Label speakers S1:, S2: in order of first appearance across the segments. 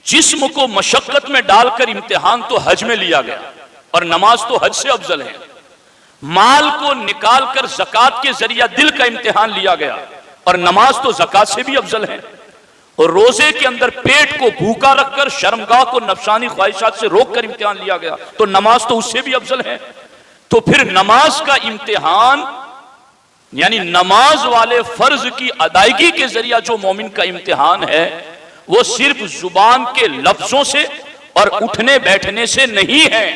S1: جسم کو مشقت میں ڈال کر امتحان تو حج میں لیا گیا، اور نماز تو حج سے افضل ہے۔ مال کو نکال کر زکوٰۃ کے ذریعہ دل کا امتحان لیا گیا، اور نماز تو زکوٰۃ سے بھی افضل ہے۔ اور روزے کے اندر پیٹ کو بھوکا رکھ کر شرمگاہ کو نفسانی خواہشات سے روک کر امتحان لیا گیا، تو نماز تو اس سے بھی افضل ہے۔ تو پھر نماز کا امتحان، یعنی نماز والے فرض کی ادائیگی کے ذریعہ جو مومن کا امتحان ہے، وہ صرف زبان کے لفظوں سے اور اٹھنے بیٹھنے سے نہیں ہے،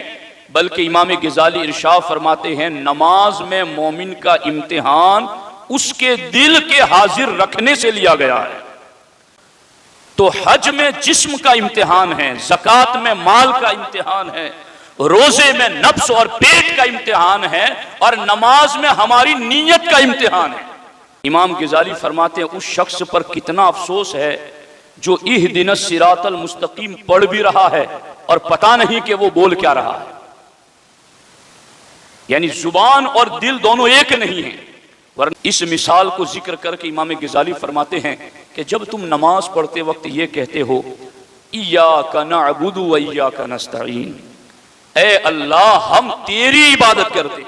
S1: بلکہ امام غزالی ارشاد فرماتے ہیں نماز میں مومن کا امتحان اس کے دل کے حاضر رکھنے سے لیا گیا ہے۔ تو حج میں جسم کا امتحان ہے، زکوٰۃ میں مال کا امتحان ہے، روزے میں نفس اور پیٹ کا امتحان ہے، اور نماز میں ہماری نیت کا امتحان ہے۔ امام غزالی فرماتے ہیں اس شخص پر کتنا افسوس ہے جو اہدنا الصراط المستقیم پڑھ بھی رہا ہے اور پتہ نہیں کہ وہ بول کیا رہا ہے، یعنی زبان اور دل دونوں ایک نہیں ہیں۔ ورنہ اس مثال کو ذکر کر کے امام غزالی فرماتے ہیں کہ جب تم نماز پڑھتے وقت یہ کہتے ہو ایاک نعبد و ایاک نستعین، اے اللہ ہم تیری عبادت کرتے،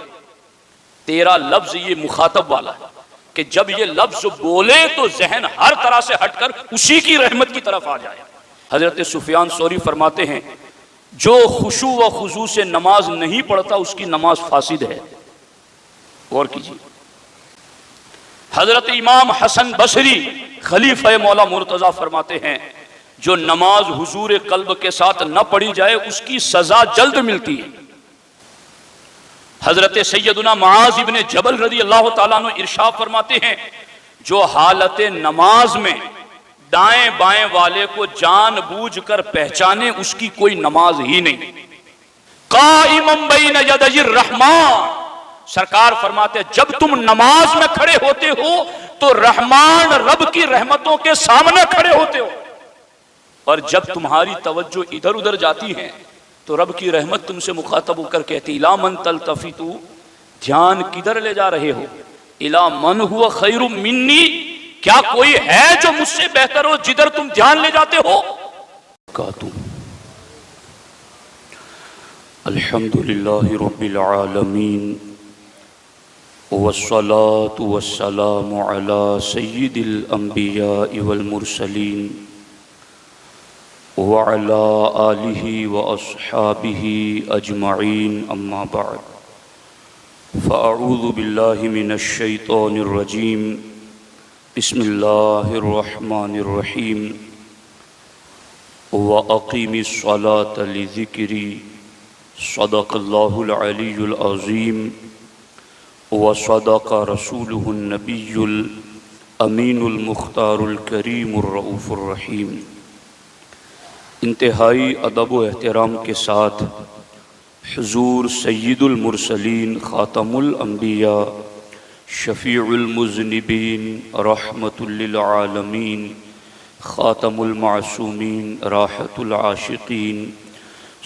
S1: تیرا لفظ یہ مخاطب والا ہے کہ جب یہ لفظ بولے تو ذہن ہر طرح سے ہٹ کر اسی کی رحمت کی طرف آ جائے۔ حضرت سفیان ثوری فرماتے ہیں جو خشوع و خضوع سے نماز نہیں پڑھتا اس کی نماز فاسد ہے۔ غور کیجیے۔ حضرت امام حسن بصری خلیفہ مولا مرتضیٰ فرماتے ہیں جو نماز حضور قلب کے ساتھ نہ پڑھی جائے اس کی سزا جلد ملتی ہے۔ حضرت سیدنا معاذ ابن جبل رضی اللہ تعالیٰ عنہ ارشاد فرماتے ہیں جو حالت نماز میں دائیں بائیں والے کو جان بوجھ کر پہچانے اس کی کوئی نماز ہی نہیں۔ قائما بین یدی الرحمن، سرکار فرماتے ہیں جب تم نماز میں کھڑے ہوتے ہو تو رحمان رب کی رحمتوں کے سامنے کھڑے ہوتے ہو، اور جب تمہاری توجہ ادھر ادھر جاتی ہے تو رب کی رحمت تم سے مخاطب ہو کر کہتی الی من تلتفتو، دھیان کدھر لے جا رہے ہو؟ الی من هو خیر منی، کیا کوئی ہے جو مجھ سے بہتر ہو جدھر تم دھیان لے جاتے ہو؟ الحمدللہ رب العالمین والصلاة والسلام علی سید الانبیاء والمرسلین وعلی آلہ واصحابہ اجمعین، اما بعد فاعوذ باللہ من الشیطان الرجیم، بسم اللہ الرحمن الرحیم، وَأَقِيمِ الصَّلَاةَ لِذِكْرِي، صدق اللہ العلی العظیم، وصدق رسولہ النبی الامین المختار الکریم الرؤوف الرحیم۔ انتہائی ادب و احترام کے ساتھ حضور سید المرسلین، خاتم الانبیاء، شفیع المذنبین، رحمت للعالمین، خاتم المعصومین، راحت العاشقین،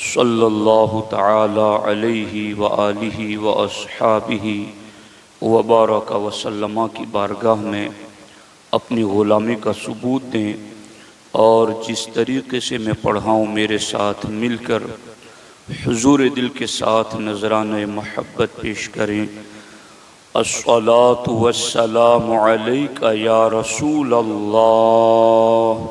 S1: صلی اللہ تعالی علیہ وآلہ واصحابہ وبارک وسلم کی بارگاہ میں اپنی غلامی کا ثبوت دیں، اور جس طریقے سے میں پڑھا ہوں میرے ساتھ مل کر حضور دل کے ساتھ نذرانہ محبت پیش کریں۔ الصلاۃ والسلام علیک یا رسول اللہ،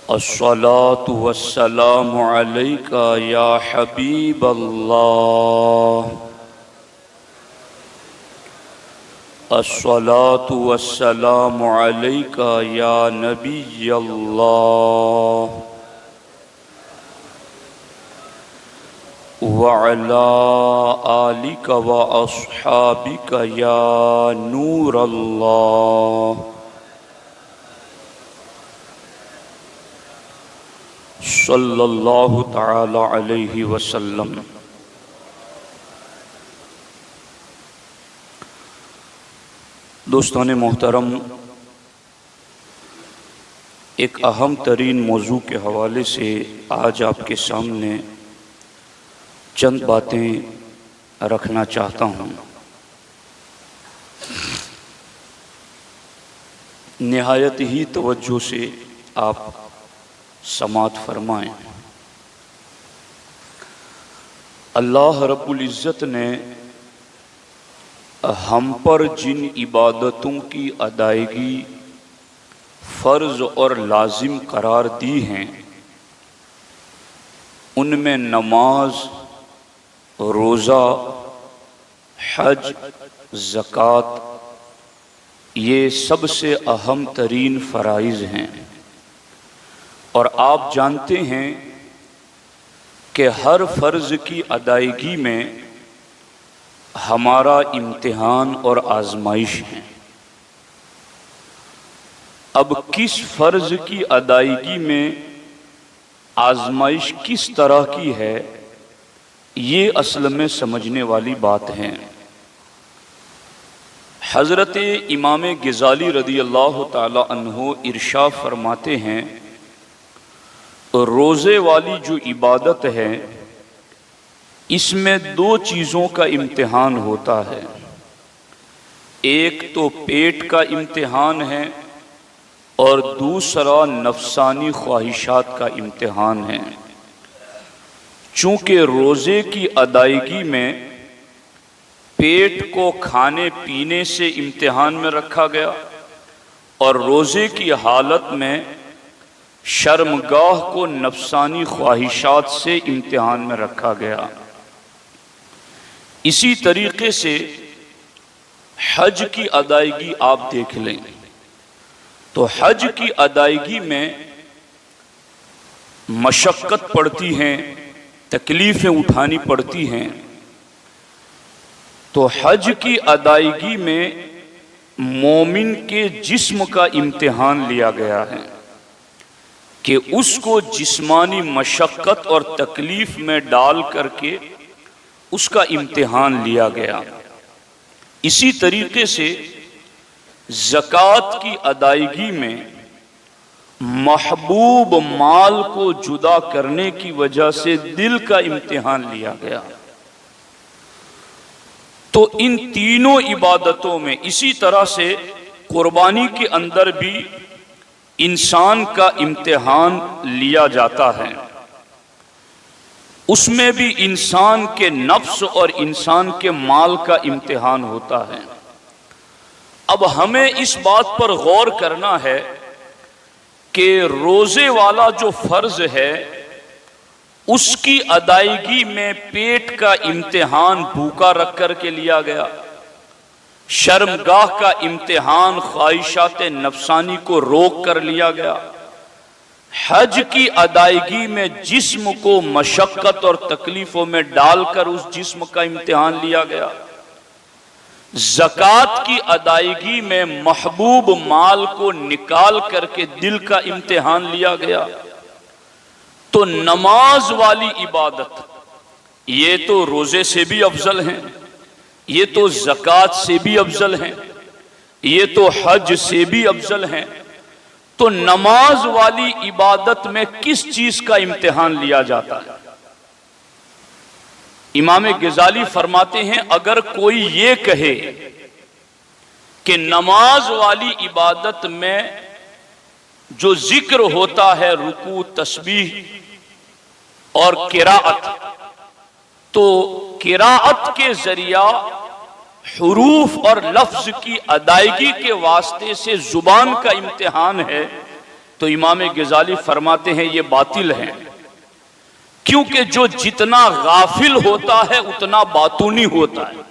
S1: الصلاۃ والسلام علیک یا حبیب اللہ، الصلاۃ والسلام علیک یا نبی اللہ، وعلی آلک واصحابک یا نور اللہ، صلی اللہ تعالی علیہ وسلم۔ دوستان محترم، ایک اہم ترین موضوع کے حوالے سے آج آپ کے سامنے چند باتیں رکھنا چاہتا ہوں۔ نہایت ہی توجہ سے آپ سماعت فرمائیں۔ اللہ رب العزت نے ہم پر جن عبادتوں کی ادائیگی فرض اور لازم قرار دی ہیں، ان میں نماز، روزہ، حج، زکوٰۃ یہ سب سے اہم ترین فرائض ہیں۔ اور آپ جانتے ہیں کہ ہر فرض کی ادائیگی میں ہمارا امتحان اور آزمائش ہے۔ اب کس فرض کی ادائیگی میں آزمائش کس طرح کی ہے، یہ اصل میں سمجھنے والی بات ہے۔ حضرت امام غزالی رضی اللہ تعالی عنہ ارشاد فرماتے ہیں، روزے والی جو عبادت ہے اس میں دو چیزوں کا امتحان ہوتا ہے، ایک تو پیٹ کا امتحان ہے اور دوسرا نفسانی خواہشات کا امتحان ہے۔ چونکہ روزے کی ادائیگی میں پیٹ کو کھانے پینے سے امتحان میں رکھا گیا اور روزے کی حالت میں شرمگاہ کو نفسانی خواہشات سے امتحان میں رکھا گیا۔ اسی طریقے سے حج کی ادائیگی آپ دیکھ لیں تو حج کی ادائیگی میں مشقت پڑتی ہیں، تکلیفیں اٹھانی پڑتی ہیں۔ تو حج کی ادائیگی میں مومن کے جسم کا امتحان لیا گیا ہے کہ اس کو جسمانی مشقت اور تکلیف میں ڈال کر کے اس کا امتحان لیا گیا۔ اسی طریقے سے زکوٰۃ کی ادائیگی میں محبوب مال کو جدا کرنے کی وجہ سے دل کا امتحان لیا گیا۔ تو ان تینوں عبادتوں میں اسی طرح سے قربانی کے اندر بھی انسان کا امتحان لیا جاتا ہے، اس میں بھی انسان کے نفس اور انسان کے مال کا امتحان ہوتا ہے۔ اب ہمیں اس بات پر غور کرنا ہے کہ روزے والا جو فرض ہے اس کی ادائیگی میں پیٹ کا امتحان بھوکا رکھ کر کے لیا گیا، شرمگاہ کا امتحان خواہشات نفسانی کو روک کر لیا گیا، حج کی ادائیگی میں جسم کو مشقت اور تکلیفوں میں ڈال کر اس جسم کا امتحان لیا گیا، زکوٰۃ کی ادائیگی میں محبوب مال کو نکال کر کے دل کا امتحان لیا گیا۔ تو نماز والی عبادت یہ تو روزے سے بھی افضل ہیں، یہ تو زکوٰۃ سے بھی افضل ہیں، یہ تو حج سے بھی افضل ہیں۔ تو نماز والی عبادت میں کس چیز کا امتحان لیا جاتا ہے؟ امام غزالی فرماتے ہیں اگر کوئی یہ کہے کہ نماز والی عبادت میں جو ذکر ہوتا ہے رکوع، تسبیح اور قراءت، تو قراءت کے ذریعہ حروف اور لفظ کی ادائیگی کے واسطے سے زبان کا امتحان ہے، تو امام غزالی فرماتے ہیں یہ باطل ہے، کیونکہ جو جتنا غافل ہوتا ہے اتنا باطونی ہوتا ہے،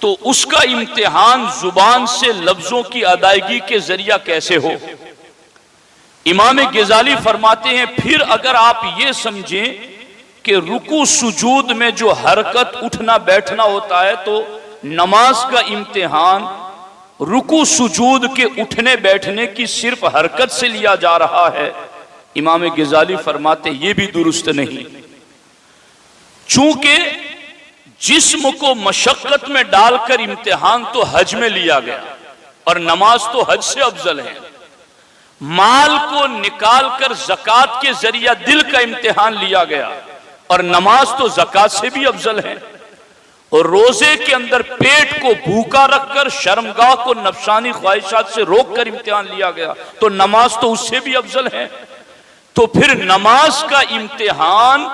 S1: تو اس کا امتحان زبان سے لفظوں کی ادائیگی کے ذریعہ کیسے ہو؟ امام غزالی فرماتے ہیں پھر اگر آپ یہ سمجھیں کہ رکوع سجود میں جو حرکت اٹھنا بیٹھنا ہوتا ہے تو نماز کا امتحان رکوع سجود کے اٹھنے بیٹھنے کی صرف حرکت سے لیا جا رہا ہے، امام غزالی فرماتے یہ بھی درست نہیں، چونکہ جسم کو مشقت میں ڈال کر امتحان تو حج میں لیا گیا اور نماز تو حج سے افضل ہے، مال کو نکال کر زکوٰۃ کے ذریعہ دل کا امتحان لیا گیا اور نماز تو زکوٰۃ سے بھی افضل ہے، اور روزے کے اندر پیٹ کو بھوکا رکھ کر شرمگاہ کو نفسانی خواہشات سے روک کر امتحان لیا گیا تو نماز تو اس سے بھی افضل ہے۔ تو پھر نماز کا امتحان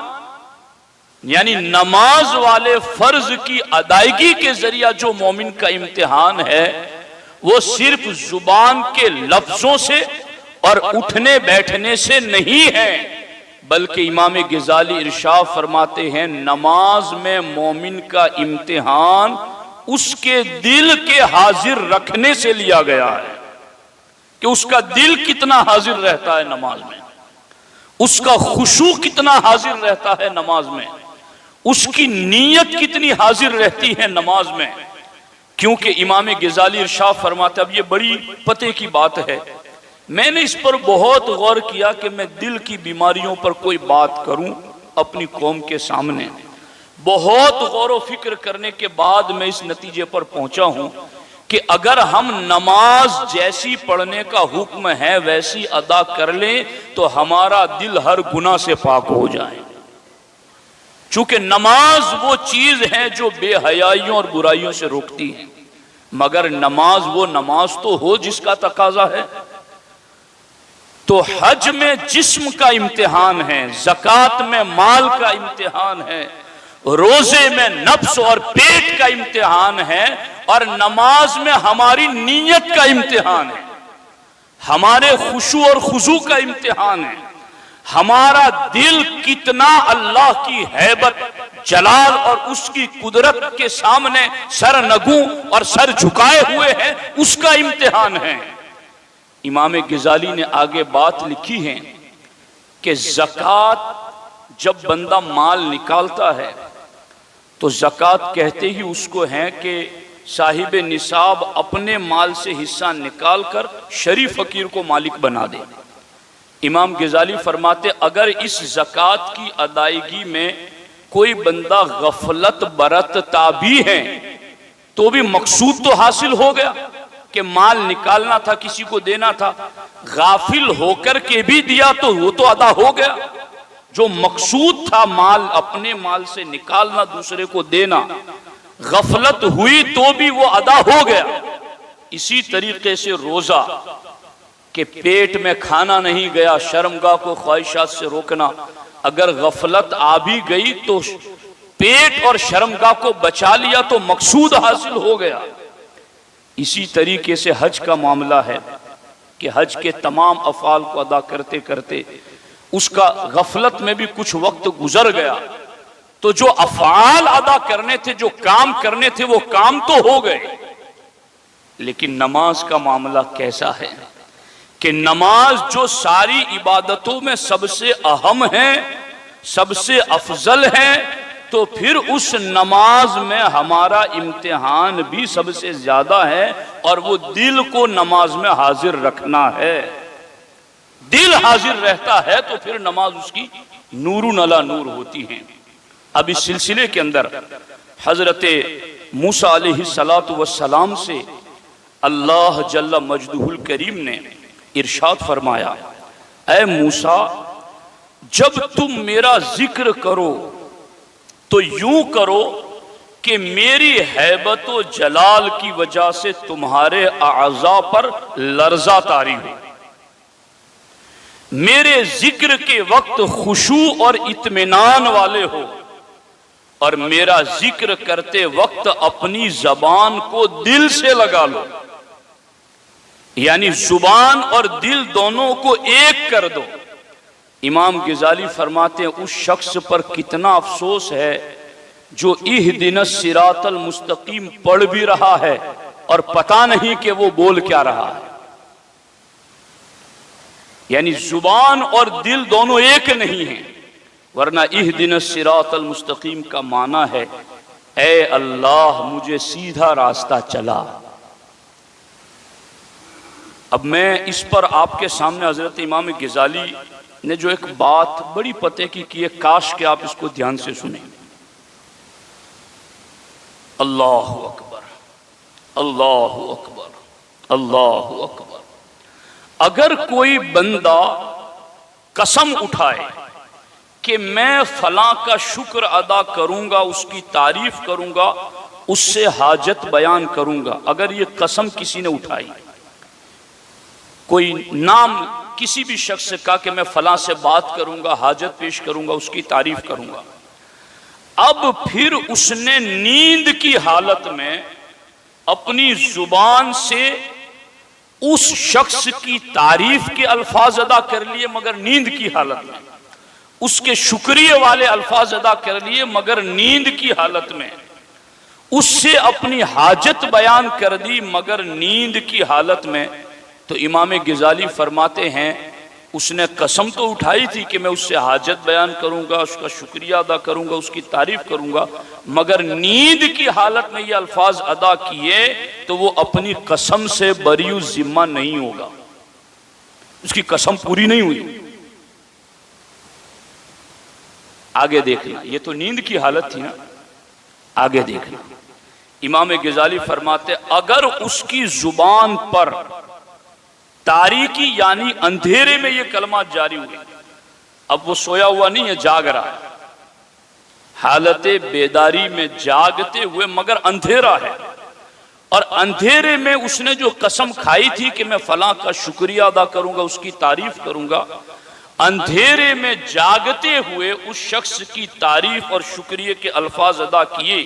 S1: یعنی نماز والے فرض کی ادائیگی کے ذریعہ جو مومن کا امتحان ہے وہ صرف زبان کے لفظوں سے اور اٹھنے بیٹھنے سے نہیں ہے، بلکہ امام غزالی ارشاد فرماتے ہیں نماز میں مومن کا امتحان اس کے دل کے حاضر رکھنے سے لیا گیا ہے کہ اس کا دل کتنا حاضر رہتا ہے نماز میں، اس کا خشوع کتنا حاضر رہتا ہے نماز میں، اس کی نیت کتنی حاضر رہتی ہے نماز میں۔ کیونکہ امام غزالی ارشاد فرماتے، اب یہ بڑی پتے کی بات ہے، میں نے اس پر بہت غور کیا کہ میں دل کی بیماریوں پر کوئی بات کروں اپنی قوم کے سامنے، بہت غور و فکر کرنے کے بعد میں اس نتیجے پر پہنچا ہوں کہ اگر ہم نماز جیسی پڑھنے کا حکم ہے ویسی ادا کر لیں تو ہمارا دل ہر گناہ سے پاک ہو جائے، چونکہ نماز وہ چیز ہے جو بے حیائیوں اور برائیوں سے روکتی ہے، مگر نماز وہ نماز تو ہو جس کا تقاضا ہے۔ تو حج میں جسم کا امتحان ہے، زکوٰۃ میں مال کا امتحان ہے، روزے میں نفس اور پیٹ کا امتحان ہے، اور نماز میں ہماری نیت کا امتحان ہے، ہمارے خشوع اور خضوع کا امتحان ہے، ہمارا دل کتنا اللہ کی ہیبت جلال اور اس کی قدرت کے سامنے سر نگوں اور سر جھکائے ہوئے ہیں، اس کا امتحان ہے۔ امام غزالی نے آگے بات لکھی ہے کہ زکوٰۃ جب بندہ مال نکالتا ہے تو زکوٰۃ کہتے ہی اس کو ہے کہ صاحب نصاب اپنے مال سے حصہ نکال کر شریف فقیر کو مالک بنا دے۔ امام غزالی فرماتے اگر اس زکوٰۃ کی ادائیگی میں کوئی بندہ غفلت برتتا بھی ہے تو بھی مقصود تو حاصل ہو گیا کہ مال نکالنا تھا، کسی کو دینا تھا، غافل ہو کر کے بھی دیا تو وہ تو ادا ہو گیا، جو مقصود تھا مال اپنے مال سے نکالنا دوسرے کو دینا، غفلت ہوئی تو بھی وہ ادا ہو گیا۔ اسی طریقے سے روزہ کہ پیٹ میں کھانا نہیں گیا، شرمگاہ کو خواہشات سے روکنا، اگر غفلت آ بھی گئی تو پیٹ اور شرمگاہ کو بچا لیا تو مقصود حاصل ہو گیا۔ اسی طریقے سے حج کا معاملہ ہے کہ حج کے تمام افعال کو ادا کرتے کرتے اس کا غفلت میں بھی کچھ وقت گزر گیا تو جو افعال ادا کرنے تھے، جو کام کرنے تھے، وہ کام تو ہو گئے، لیکن نماز کا معاملہ کیسا ہے کہ نماز جو ساری عبادتوں میں سب سے اہم ہے، سب سے افضل ہے، تو پھر اس نماز میں ہمارا امتحان بھی سب سے زیادہ ہے، اور وہ دل کو نماز میں حاضر رکھنا ہے۔ دل حاضر رہتا ہے تو پھر نماز اس کی نور علی نور ہوتی ہے۔ اب اس سلسلے کے اندر حضرت موسیٰ علیہ السلام سے اللہ جل مجدہ الکریم نے ارشاد فرمایا، اے موسیٰ جب تم میرا ذکر کرو تو یوں کرو کہ میری ہیبت و جلال کی وجہ سے تمہارے اعضاء پر لرزہ طاری ہو، میرے ذکر کے وقت خشوع اور اطمینان والے ہو، اور میرا ذکر کرتے وقت اپنی زبان کو دل سے لگا لو، یعنی زبان اور دل دونوں کو ایک کر دو۔ امام غزالی فرماتے ہیں اس شخص پر کتنا افسوس ہے جو اہدنا الصراط المستقیم پڑھ بھی رہا ہے اور پتہ نہیں کہ وہ بول کیا رہا ہے، یعنی زبان اور دل دونوں ایک نہیں ہیں، ورنہ اہدنا الصراط المستقیم کا معنی ہے اے اللہ مجھے سیدھا راستہ چلا۔ اب میں اس پر آپ کے سامنے حضرت امام غزالی نے جو ایک بات بڑی پتے کی ہے، کاش کہ آپ اس کو دھیان سے سنیں۔ اللہ اکبر، اللہ اکبر، اللہ اکبر۔ اگر کوئی بندہ قسم اٹھائے کہ میں فلاں کا شکر ادا کروں گا، اس کی تعریف کروں گا، اس سے حاجت بیان کروں گا. اگر یہ قسم کسی نے اٹھائی، کوئی نام کسی بھی شخص سے کہا کہ میں فلاں سے بات کروں گا، حاجت پیش کروں گا، اس کی تعریف کروں گا، اب پھر اس نے نیند کی حالت میں اپنی زبان سے اس شخص کی تعریف کے الفاظ ادا کر لیے مگر نیند کی حالت میں، اس کے شکریہ والے الفاظ ادا کر لیے مگر نیند کی حالت میں، اس سے اپنی حاجت بیان کر دی مگر نیند کی حالت میں، تو امام غزالی فرماتے ہیں اس نے قسم تو اٹھائی تھی کہ میں اس سے حاجت بیان کروں گا، اس کا شکریہ ادا کروں گا، اس کی تعریف کروں گا، مگر نیند کی حالت میں یہ الفاظ ادا کیے تو وہ اپنی قسم سے بری ذمہ نہیں ہوگا، اس کی قسم پوری نہیں ہوئی. آگے دیکھنا، یہ تو نیند کی حالت تھی نا، آگے دیکھنا. امام غزالی فرماتے اگر اس کی زبان پر تاریکی یعنی اندھیرے میں یہ کلمات جاری ہوئی، اب وہ سویا ہوا نہیں ہے، جاگ رہا ہے، حالت بیداری میں جاگتے ہوئے مگر اندھیرا ہے، اور اندھیرے میں اس نے جو قسم کھائی تھی کہ میں فلاں کا شکریہ ادا کروں گا، اس کی تعریف کروں گا، اندھیرے میں جاگتے ہوئے اس شخص کی تعریف اور شکریہ کے الفاظ ادا کیے،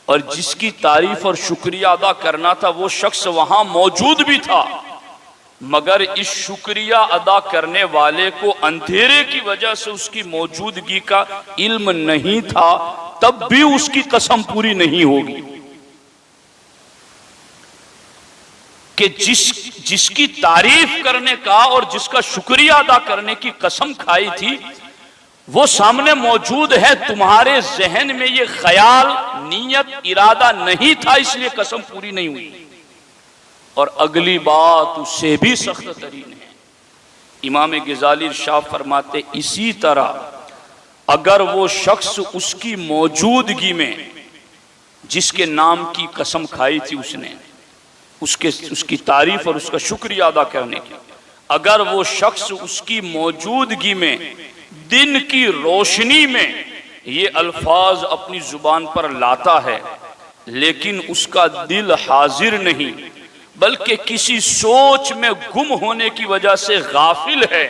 S1: اور جس کی تعریف اور شکریہ ادا کرنا تھا وہ شخص وہاں موجود بھی تھا، مگر اس شکریہ ادا کرنے والے کو اندھیرے کی وجہ سے اس کی موجودگی کا علم نہیں تھا، تب بھی اس کی قسم پوری نہیں ہوگی. کہ جس کی تعریف کرنے کا اور جس کا شکریہ ادا کرنے کی قسم کھائی تھی وہ سامنے موجود ہے، تمہارے ذہن میں یہ خیال، نیت، ارادہ نہیں تھا، اس لیے قسم پوری نہیں ہوئی. اور اگلی بات اس سے بھی سخت ترین ہے. امام غزالی ارشاد فرماتے اسی طرح اگر وہ شخص اس کی موجودگی میں جس کے نام کی قسم کھائی تھی اس نے، اس کی تعریف اور اس کا شکریہ ادا کرنے کی، اگر وہ شخص اس کی موجودگی میں دن کی روشنی میں یہ الفاظ اپنی زبان پر لاتا ہے لیکن اس کا دل حاضر نہیں بلکہ کسی سوچ میں گم ہونے کی وجہ سے غافل ہے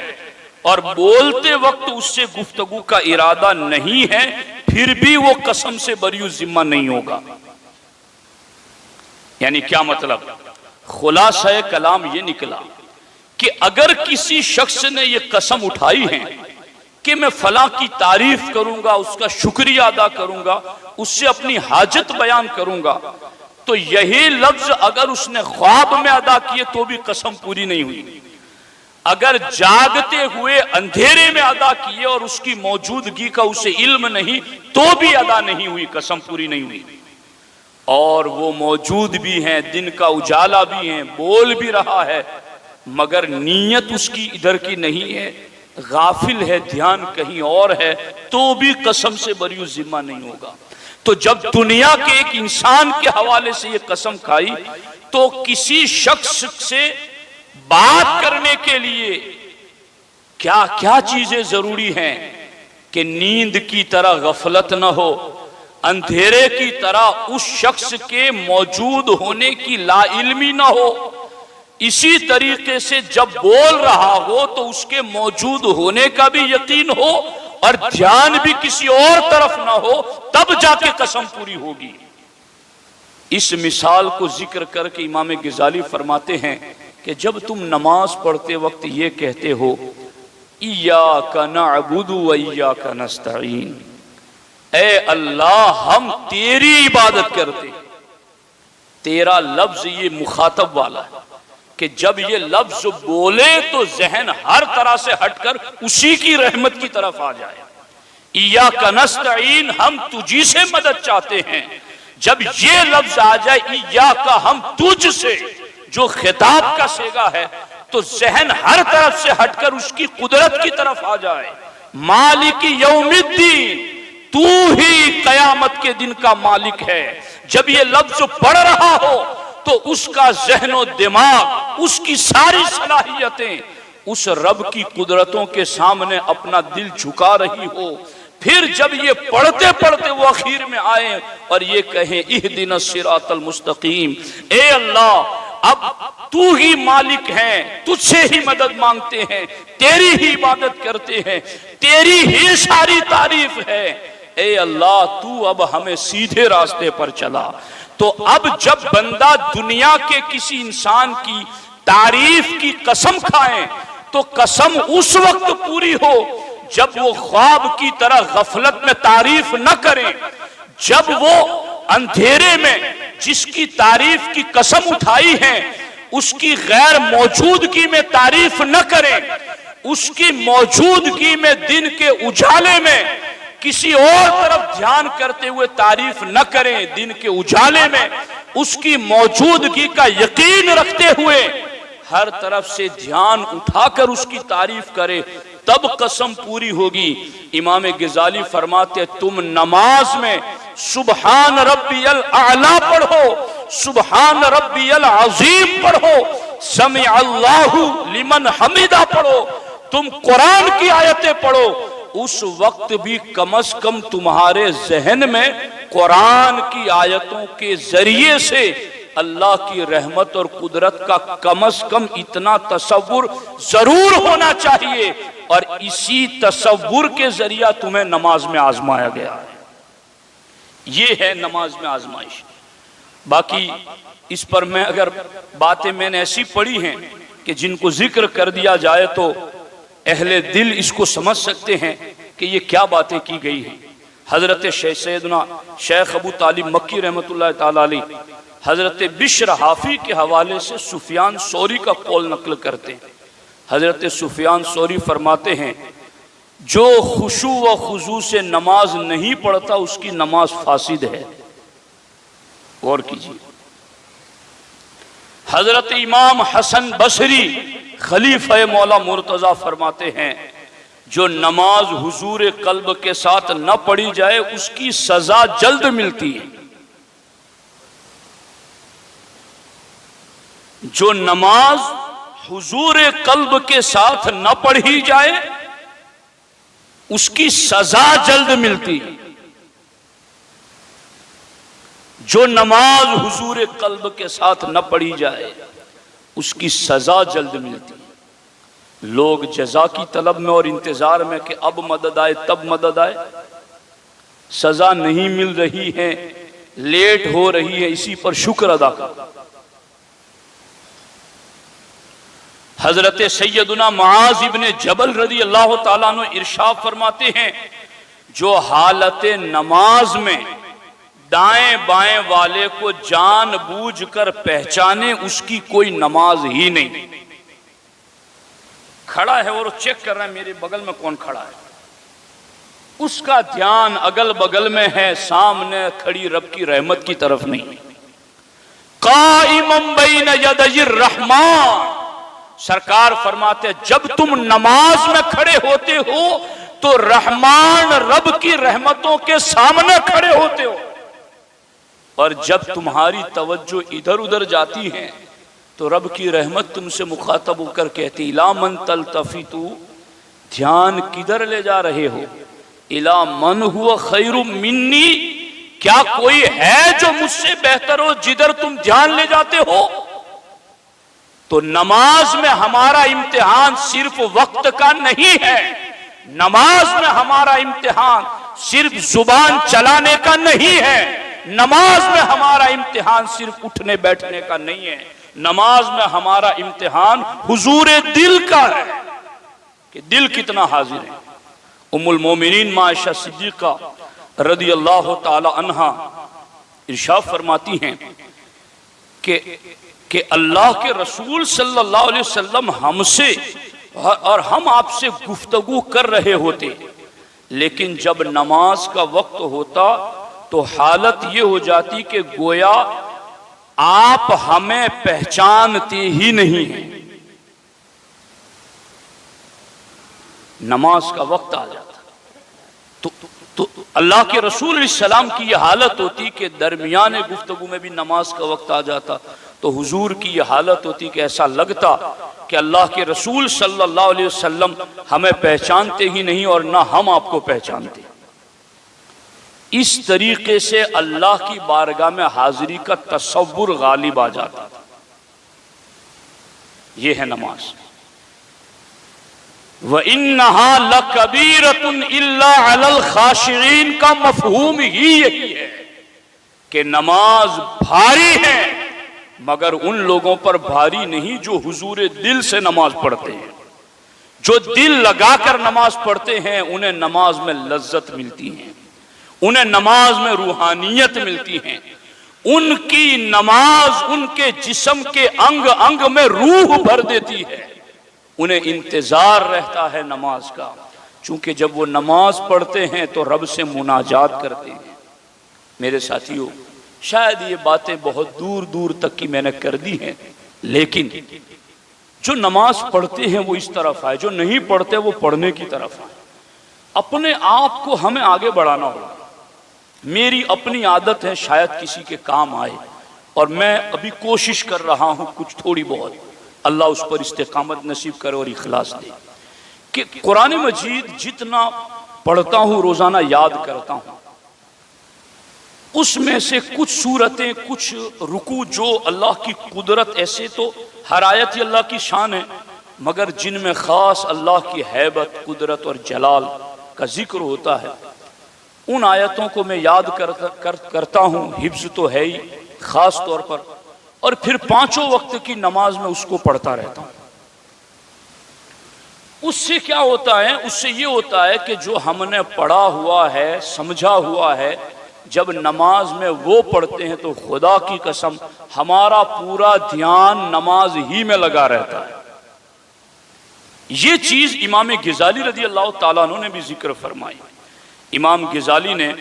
S1: اور بولتے وقت اس سے گفتگو کا ارادہ نہیں ہے، پھر بھی وہ قسم سے بری ذمہ نہیں ہوگا. یعنی کیا مطلب؟ خلاصہ کلام یہ نکلا کہ اگر کسی شخص نے یہ قسم اٹھائی ہے کہ میں فلاں کی تعریف کروں گا، اس کا شکریہ ادا کروں گا، اس سے اپنی حاجت بیان کروں گا، تو یہی لفظ اگر اس نے خواب میں ادا کیے تو بھی قسم پوری نہیں ہوئی. اگر جاگتے ہوئے اندھیرے میں ادا کیے اور اس کی موجودگی کا اسے علم نہیں تو بھی ادا نہیں ہوئی، قسم پوری نہیں ہوئی. اور وہ موجود بھی ہیں، دن کا اجالا بھی ہیں، بول بھی رہا ہے، مگر نیت اس کی ادھر کی نہیں ہے، غافل ہے، دھیان کہیں اور ہے، تو بھی قسم سے بری ذمہ نہیں ہوگا. تو جب دنیا کے ایک انسان کے حوالے سے یہ قسم کھائی تو کسی شخص سے بات کرنے کے لیے کیا کیا چیزیں ضروری ہیں کہ نیند کی طرح غفلت نہ ہو، اندھیرے کی طرح اس شخص کے موجود ہونے کی لا علمی نہ ہو، اسی طریقے سے جب بول رہا ہو تو اس کے موجود ہونے کا بھی یقین ہو اور دھیان بھی کسی اور طرف نہ ہو، تب جا کے قسم پوری ہوگی. اس مثال کو ذکر کر کے امام غزالی فرماتے ہیں کہ جب تم نماز پڑھتے وقت یہ کہتے ہو ایاک نعبد و ایاک نستعین، اے اللہ ہم تیری عبادت کرتے، تیرا لفظ یہ مخاطب والا ہے کہ جب یہ لفظ بولے تو ذہن ہر طرح سے ہٹ کر اسی کی رحمت کی طرف آ جائے. ایاک نستعین، ہم تجھی سے مدد چاہتے ہیں، جب یہ لفظ آ جائے ایاک، ہم تجھ سے، جو خطاب کا صیغہ ہے، تو ذہن ہر طرف سے ہٹ کر اس کی قدرت کی طرف آ جائے. مالک یوم الدین، تو ہی قیامت کے دن کا مالک ہے. جب یہ لفظ پڑھ رہا ہو تو اس کا ذہن و دماغ، اس کی ساری صلاحیتیں اس رب کی قدرتوں کے سامنے اپنا دل جھکا رہی ہو، پھر جب یہ پڑھتے پڑھتے وہ اخیر میں آئے اور یہ کہیں اہدنا الصراط المستقیم، اے اللہ اب تو ہی مالک ہے، تجھ سے ہی مدد مانگتے ہیں، تیری ہی عبادت کرتے ہیں، تیری ہی ساری تعریف ہے، اے اللہ تو اب ہمیں سیدھے راستے پر چلا۔ تو اب جب بندہ دنیا کے کسی انسان کی تعریف کی قسم کھائے تو قسم اس وقت پوری ہو جب وہ خواب کی طرح غفلت میں تعریف نہ کریں، جب وہ اندھیرے میں جس کی تعریف کی قسم اٹھائی ہے اس کی غیر موجودگی میں تعریف نہ کریں، اس کی موجودگی میں دن کے اجالے میں کسی اور طرف دھیان کرتے ہوئے تعریف نہ کریں، دن کے اجالے میں اس کی موجودگی کا یقین رکھتے ہوئے ہر طرف سے دھیان اٹھا کر اس کی تعریف کرے، تب قسم پوری ہوگی۔ امام غزالی فرماتے تم نماز میں سبحان ربی الاعلی پڑھو، سبحان ربی العظیم پڑھو، سمع اللہ لمن حمدہ پڑھو، تم قرآن کی آیتیں پڑھو، اس وقت بھی کم از کم تمہارے ذہن میں قرآن کی آیتوں کے ذریعے سے اللہ کی رحمت اور قدرت کا کم از کم اتنا تصور ضرور ہونا چاہیے، اور اسی تصور کے ذریعہ تمہیں نماز میں آزمایا گیا ہے۔ یہ ہے نماز میں آزمائش۔ باقی اس پر میں اگر باتیں میں نے ایسی پڑھی ہیں کہ جن کو ذکر کر دیا جائے تو اہل دل اس کو سمجھ سکتے ہیں کہ یہ کیا باتیں کی گئی ہیں۔ حضرت سیدنا شیخ ابو طالب مکی رحمۃ اللہ تعالی علیہ حضرت بشر حافی کے حوالے سے سفیان ثوری کا قول نقل کرتے ہیں۔ حضرت سفیان ثوری فرماتے ہیں جو خشوع و خضوع سے نماز نہیں پڑھتا اس کی نماز فاسد ہے۔ غور کیجیے۔ حضرت امام حسن بصری خلیفہ مولا مرتضیٰ فرماتے ہیں جو نماز حضور قلب کے ساتھ نہ پڑھی جائے اس کی سزا جلد ملتی ہے۔ جو نماز حضور قلب کے ساتھ نہ پڑھی جائے اس کی سزا جلد ملتی ہے۔ جو نماز حضور قلب کے ساتھ نہ پڑھی جائے اس کی سزا جلد ملتی ہے۔ لوگ جزا کی طلب میں اور انتظار میں کہ اب مدد آئے تب مدد آئے، سزا نہیں مل رہی ہے، لیٹ ہو رہی ہے، اسی پر شکر ادا کر۔ حضرت سیدنا معاذ ابن جبل رضی اللہ تعالیٰ عنہ ارشاد فرماتے ہیں جو حالت نماز میں دائیں بائیں والے کو جان بوجھ کر پہچانے اس کی کوئی نماز ہی نہیں۔ کھڑا ہے اور چیک کر رہا ہے میرے بغل میں کون کھڑا ہے، اس کا دھیان اگل بغل میں ہے، سامنے کھڑی رب کی رحمت کی طرف نہیں۔ قائم بین یدی الرحمن، سرکار فرماتے جب تم نماز میں کھڑے ہوتے ہو تو رحمان رب کی رحمتوں کے سامنے کھڑے ہوتے ہو، اور جب تمہاری توجہ ادھر ادھر جاتی ہے تو رب کی رحمت تم سے مخاطب ہو کر کہتی الی من تلتفتو، دھیان کدھر لے جا رہے ہو، الی من ہوا خیر منی، کیا کوئی ہے جو مجھ سے بہتر ہو جدھر تم دھیان لے جاتے ہو۔ تو نماز میں ہمارا امتحان صرف وقت کا نہیں ہے، نماز میں ہمارا امتحان صرف زبان چلانے کا نہیں ہے، نماز میں ہمارا امتحان صرف اٹھنے بیٹھنے کا نہیں ہے، نماز میں ہمارا امتحان حضور دل کا ہے کہ دل کتنا حاضر ہے۔ ام المومنین عائشہ صدیقہ رضی اللہ تعالی عنہا ارشاد فرماتی ہیں کہ اللہ کے رسول صلی اللہ علیہ وسلم ہم سے اور ہم آپ سے گفتگو کر رہے ہوتے، لیکن جب نماز کا وقت ہوتا تو حالت یہ ہو جاتی کہ گویا آپ ہمیں پہچانتے ہی نہیں ہیں۔ نماز کا وقت آ جاتا تو اللہ کے رسول علیہ السلام کی یہ حالت ہوتی کہ درمیان گفتگو میں بھی نماز کا وقت آ جاتا تو حضور کی یہ حالت ہوتی کہ ایسا لگتا کہ اللہ کے رسول صلی اللہ علیہ وسلم ہمیں پہچانتے ہی نہیں اور نہ ہم آپ کو پہچانتے. اس طریقے سے اللہ کی بارگاہ میں حاضری کا تصور غالب آ جاتا. یہ ہے نماز. وَإِنَّهَا لَكَبِيرَةٌ إِلَّا عَلَى الْخَاشِعِينَ کا مفہوم ہی یہی ہے کہ نماز بھاری ہے مگر ان لوگوں پر بھاری نہیں جو حضور دل سے نماز پڑھتے ہیں. جو دل لگا کر نماز پڑھتے ہیں انہیں نماز میں لذت ملتی ہے, انہیں نماز میں روحانیت ملتی ہے, ان کی نماز ان کے جسم کے انگ انگ میں روح بھر دیتی ہے. انہیں انتظار رہتا ہے نماز کا, چونکہ جب وہ نماز پڑھتے ہیں تو رب سے مناجات کرتے ہیں. میرے ساتھیوں, شاید یہ باتیں بہت دور دور تک کی میں نے کر دی ہیں, لیکن جو نماز پڑھتے ہیں وہ اس طرف آئے, جو نہیں پڑھتے وہ پڑھنے کی طرف آئے. اپنے آپ کو ہمیں آگے بڑھانا ہوگا. میری اپنی عادت ہے شاید کسی کے کام آئے, اور میں ابھی کوشش کر رہا ہوں کچھ تھوڑی بہت, اللہ اس پر استقامت نصیب کرے اور اخلاص دے, کہ قرآن مجید جتنا پڑھتا ہوں روزانہ یاد کرتا ہوں, اس میں سے کچھ سورتیں کچھ رکوع جو اللہ کی قدرت, ایسے تو ہر آیت ہی اللہ کی شان ہے مگر جن میں خاص اللہ کی ہیبت قدرت اور جلال کا ذکر ہوتا ہے, ان آیتوں کو میں یاد کرتا ہوں, حفظ تو ہے ہی خاص طور پر, اور پھر پانچوں وقت کی نماز میں اس کو پڑھتا رہتا ہوں. اس سے کیا ہوتا ہے؟ اس سے یہ ہوتا ہے کہ جو ہم نے پڑھا ہوا ہے سمجھا ہوا ہے, جب نماز میں وہ پڑھتے ہیں تو خدا کی قسم ہمارا پورا دھیان نماز ہی میں لگا رہتا ہے. یہ چیز امام غزالی رضی اللہ تعالیٰ عنہ نے بھی ذکر فرمائی. امام غزالی نے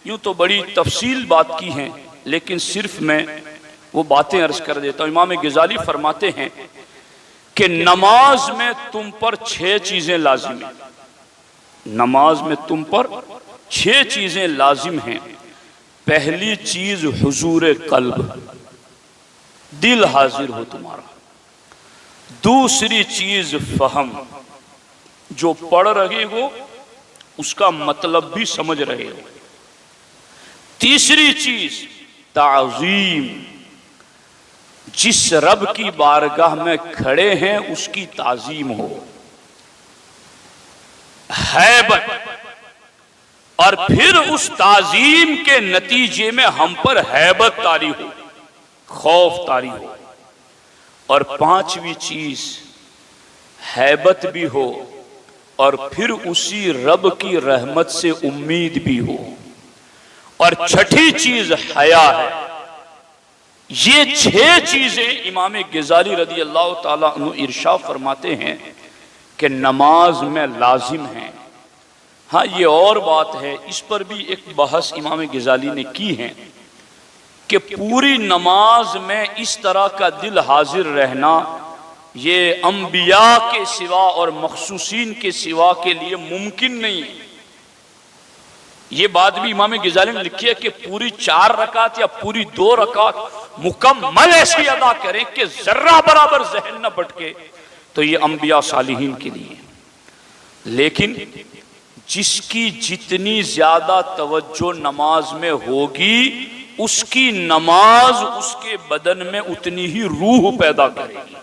S1: یوں تو بڑی تفصیل بات کی ہیں, لیکن صرف میں وہ باتیں عرض کر دیتا ہوں. امام غزالی فرماتے ہیں کہ نماز میں تم پر 6 چیزیں لازم ہیں. نماز میں تم پر 6 چیزیں لازم ہیں. پہلی چیز حضور قلب, دل حاضر ہو تمہارا. دوسری چیز فہم, جو پڑھ رہے ہو اس کا مطلب بھی سمجھ رہے ہو. تیسری چیز تعظیم, جس رب کی بارگاہ میں کھڑے ہیں اس کی تعظیم ہو. ہیبت, اور پھر اس تعظیم کے نتیجے میں ہم پر ہیبت طاری ہو, خوف طاری ہو. اور پانچویں چیز ہیبت بھی ہو اور پھر اسی رب کی رحمت سے امید بھی ہو. اور چھٹی چیز حیا ہے. یہ 6 چیزیں امام غزالی رضی اللہ تعالیٰ عنہ ارشاد فرماتے ہیں کہ نماز میں لازم ہیں. ہاں یہ اور بات ہے, اس پر بھی ایک بحث امام غزالی نے کی ہے کہ پوری نماز میں اس طرح کا دل حاضر رہنا یہ انبیاء کے سوا اور مخصوصین کے سوا کے لیے ممکن نہیں ہے. یہ بات بھی امام غزالی نے لکھی ہے کہ پوری 4 رکعت یا پوری 2 رکعت مکمل ایسی ادا کریں کہ ذرہ برابر ذہن نہ بھٹکے, تو یہ انبیاء صالحین کے لیے. لیکن جس کی جتنی زیادہ توجہ نماز میں ہوگی اس کی نماز اس کے بدن میں اتنی ہی روح پیدا کرے گی,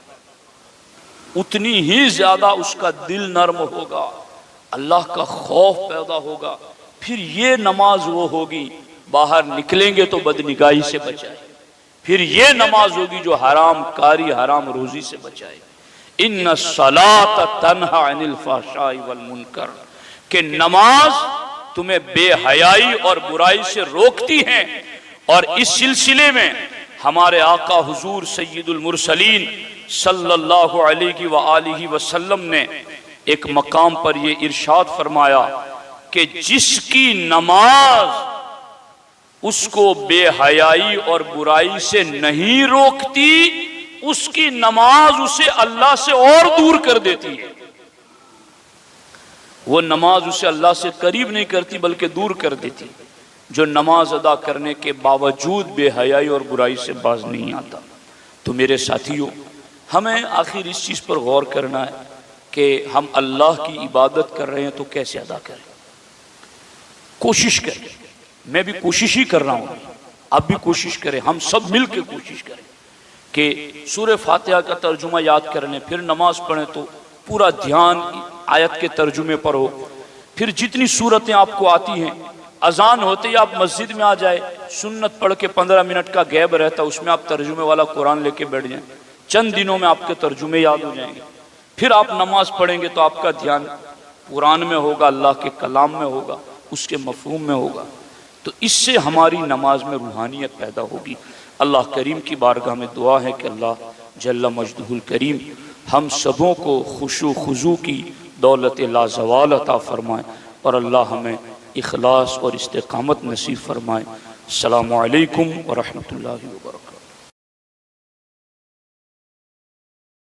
S1: اتنی ہی زیادہ اس کا دل نرم ہوگا, اللہ کا خوف پیدا ہوگا. پھر یہ نماز وہ ہوگی باہر نکلیں گے تو بدنگاہی سے بچائے, پھر یہ نماز ہوگی جو حرام کاری حرام روزی سے بچائے. ان الصلاۃ تنہی عن الفحشاء والمنکر, کہ نماز تمہیں بے حیائی اور برائی سے روکتی ہے. اور اس سلسلے میں ہمارے آقا حضور سید المرسلین صلی اللہ علیہ وآلہ وسلم نے ایک مقام پر یہ ارشاد فرمایا کہ جس کی نماز اس کو بے حیائی اور برائی سے نہیں روکتی, اس کی نماز اسے اللہ سے اور دور کر دیتی ہے. وہ نماز اسے اللہ سے قریب نہیں کرتی بلکہ دور کر دیتی۔ جو نماز ادا کرنے کے باوجود بے حیائی اور برائی سے باز نہیں آتا۔ تو میرے ساتھیوں، ہمیں آخر اس چیز پر غور کرنا ہے کہ ہم اللہ کی عبادت کر رہے ہیں تو کیسے ادا کریں۔ کوشش کریں، میں بھی کوشش ہی کر رہا ہوں، آپ بھی کوشش کریں، ہم سب مل کے کوشش کریں کہ سورہ فاتحہ کا ترجمہ یاد کر لیں، پھر نماز پڑھیں تو پورا دھیان آیت کے ترجمے پر ہو۔ پھر جتنی صورتیں آپ کو آتی ہیں، اذان ہوتے ہی آپ مسجد میں آ جائے، سنت پڑھ کے 15 منٹ کا گیپ رہتا، اس میں آپ ترجمے والا قرآن لے کے بیٹھ جائیں، چند دنوں میں آپ کے ترجمے یاد ہو جائیں گے۔ پھر آپ نماز پڑھیں گے تو آپ کا دھیان قرآن میں ہوگا، اللہ کے کلام میں ہوگا، اس کے مفہوم میں ہوگا، تو اس سے ہماری نماز میں روحانیت پیدا ہوگی۔ اللہ کریم کی بارگاہ میں دعا ہے کہ اللہ جل مجدہ الکریم ہم سبوں کو خشوع خضوع کی دولت لازوال عطا فرمائے، اور اللہ ہمیں اخلاص اور استقامت نصیب فرمائے۔ السلام علیکم ورحمۃ اللہ وبرکاتہ۔